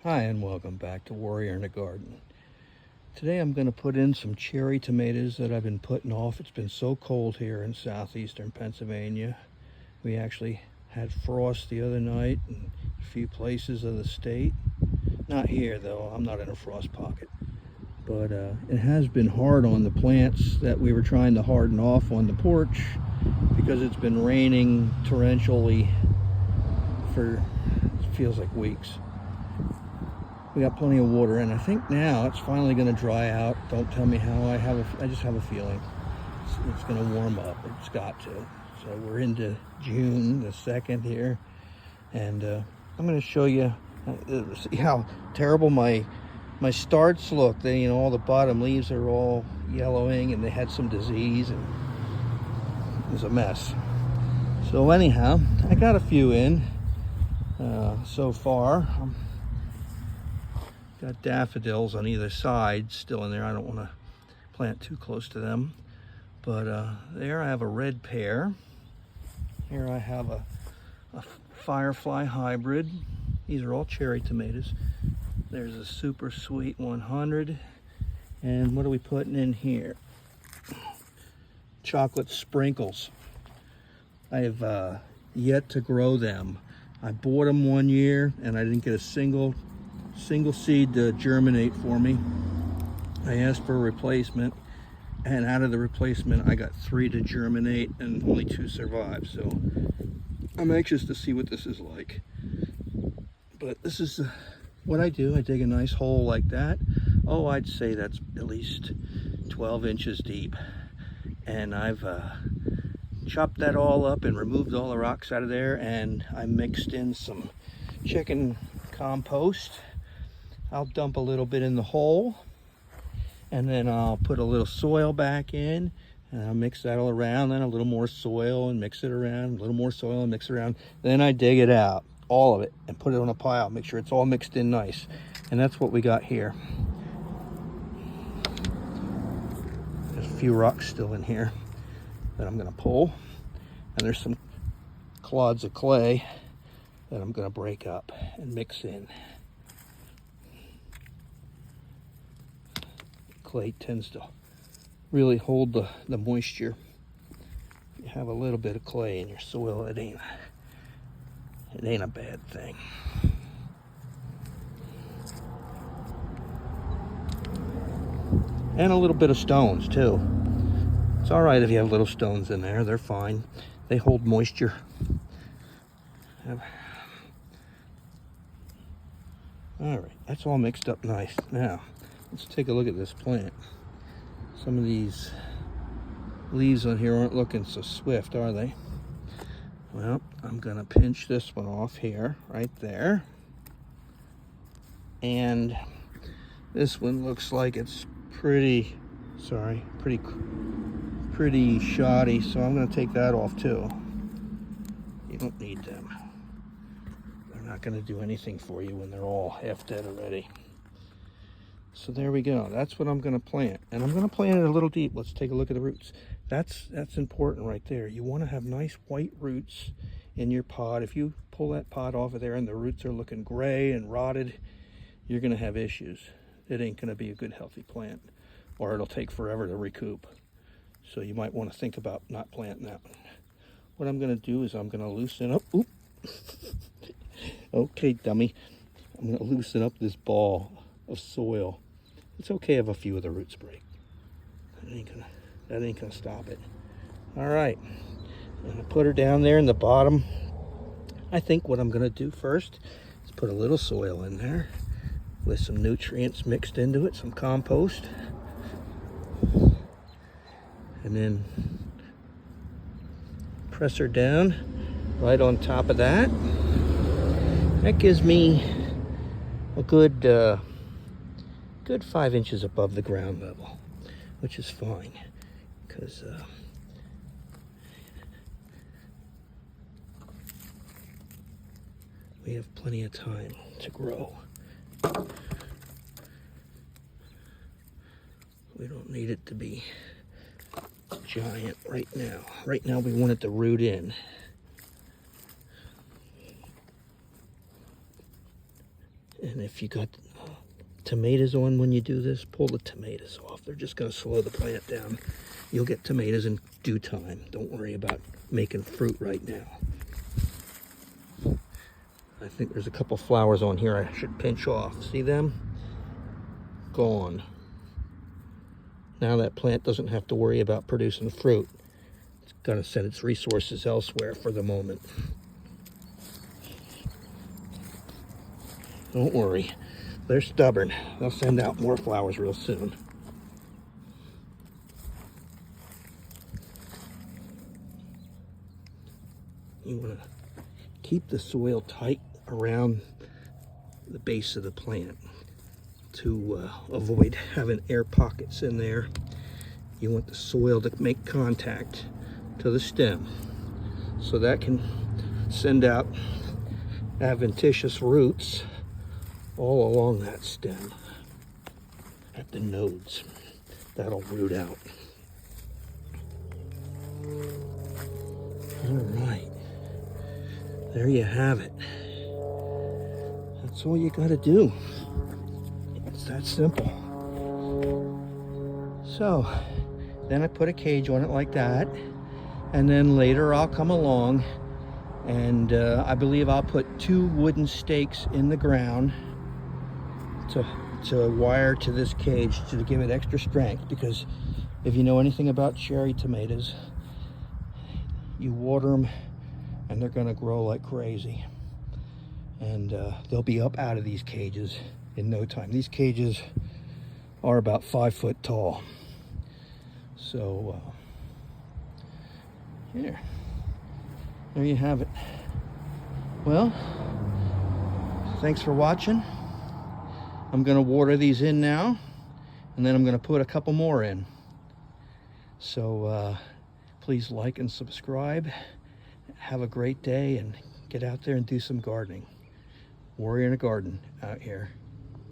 Hi and welcome back to Warrior in the Garden. Today I'm going to put in some cherry tomatoes that I've been putting off. It's been so cold here in southeastern Pennsylvania. We actually had frost the other night in a few places of the state. Not here though, I'm not in a frost pocket. But it has been hard on the plants that we were trying to harden off on the porch because it's been raining torrentially for, it feels like weeks. We got plenty of water, and I think now it's finally going to dry out. Don't tell me how. I just have a feeling it's going to warm up. It's got to. So we're into June the 2nd here, and I'm going to show you see how terrible my starts look. They, all the bottom leaves are all yellowing, and they had some disease, and it was a mess. So anyhow, I got a few in so far. Got daffodils on either side still in there. I don't want to plant too close to them. But there I have a red pear. Here I have a firefly hybrid. These are all cherry tomatoes. There's a super sweet 100. And what are we putting in here? Chocolate sprinkles. I have yet to grow them. I bought them one year and I didn't get a single seed to germinate for me. I asked for a replacement, and out of the replacement I got 3 to germinate and only 2 survived. So I'm anxious to see what this is like. But this is what I do. I dig a nice hole like that. Oh, I'd say that's at least 12 inches deep, and I've chopped that all up and removed all the rocks out of there, and I mixed in some chicken compost. I'll dump a little bit in the hole, and then I'll put a little soil back in, and I'll mix that all around, then a little more soil and mix it around, a little more soil and mix it around. Then I dig it out, all of it, and put it on a pile, make sure it's all mixed in nice. And that's what we got here. There's a few rocks still in here that I'm gonna pull, and there's some clods of clay that I'm gonna break up and mix in. Clay tends to really hold the moisture. If you have a little bit of clay in your soil, it ain't a bad thing. And a little bit of stones too. It's all right if you have little stones in there. They're fine. They hold moisture. All right, that's all mixed up nice. Now, let's take a look at this plant. Some of these leaves on here aren't looking so swift, are they? Well, I'm gonna pinch this one off here, right there. And this one looks like it's pretty shoddy, so I'm gonna take that off too. You don't need them. They're not gonna do anything for you when they're all half dead already. So there we go. That's what I'm going to plant, and I'm going to plant it a little deep. Let's take a look at the roots. That's important right there. You want to have nice white roots in your pot. If you pull that pot off of there and the roots are looking gray and rotted, you're going to have issues. It ain't going to be a good healthy plant, or it'll take forever to recoup. So you might want to think about not planting that one. What I'm going to do is I'm going to loosen up. Oop. Okay, dummy. I'm going to loosen up this ball of soil. It's okay if a few of the roots break. That ain't gonna stop it. All right, I'm gonna put her down there in the bottom. I think what I'm gonna do first is put a little soil in there with some nutrients mixed into it, some compost, and then press her down right on top of that. That gives me a good 5 inches above the ground level, which is fine, because we have plenty of time to grow. We don't need it to be giant right now. Right now we want it to root in. And if you got tomatoes on when you do this, pull the tomatoes off. They're just going to slow the plant down. You'll get tomatoes in due time. Don't worry about making fruit right now. I think there's a couple flowers on here I should pinch off. See them? Gone. Now that plant doesn't have to worry about producing fruit. It's going to send its resources elsewhere for the moment. Don't worry. They're stubborn. They'll send out more flowers real soon. You want to keep the soil tight around the base of the plant to avoid having air pockets in there. You want the soil to make contact to the stem so that can send out adventitious roots all along that stem at the nodes. That'll root out. All right, there you have it. That's all you got to do. It's that simple. So then I put a cage on it like that, and then later I'll come along and I believe I'll put 2 wooden stakes in the ground to wire to this cage to give it extra strength, because if you know anything about cherry tomatoes, you water them and they're going to grow like crazy, and they'll be up out of these cages in no time. These cages are about 5 foot tall. So here, there you have it. Well, thanks for watching. I'm going to water these in now, and then I'm going to put a couple more in. So please like and subscribe. Have a great day and get out there and do some gardening. Warrior in a Garden out here.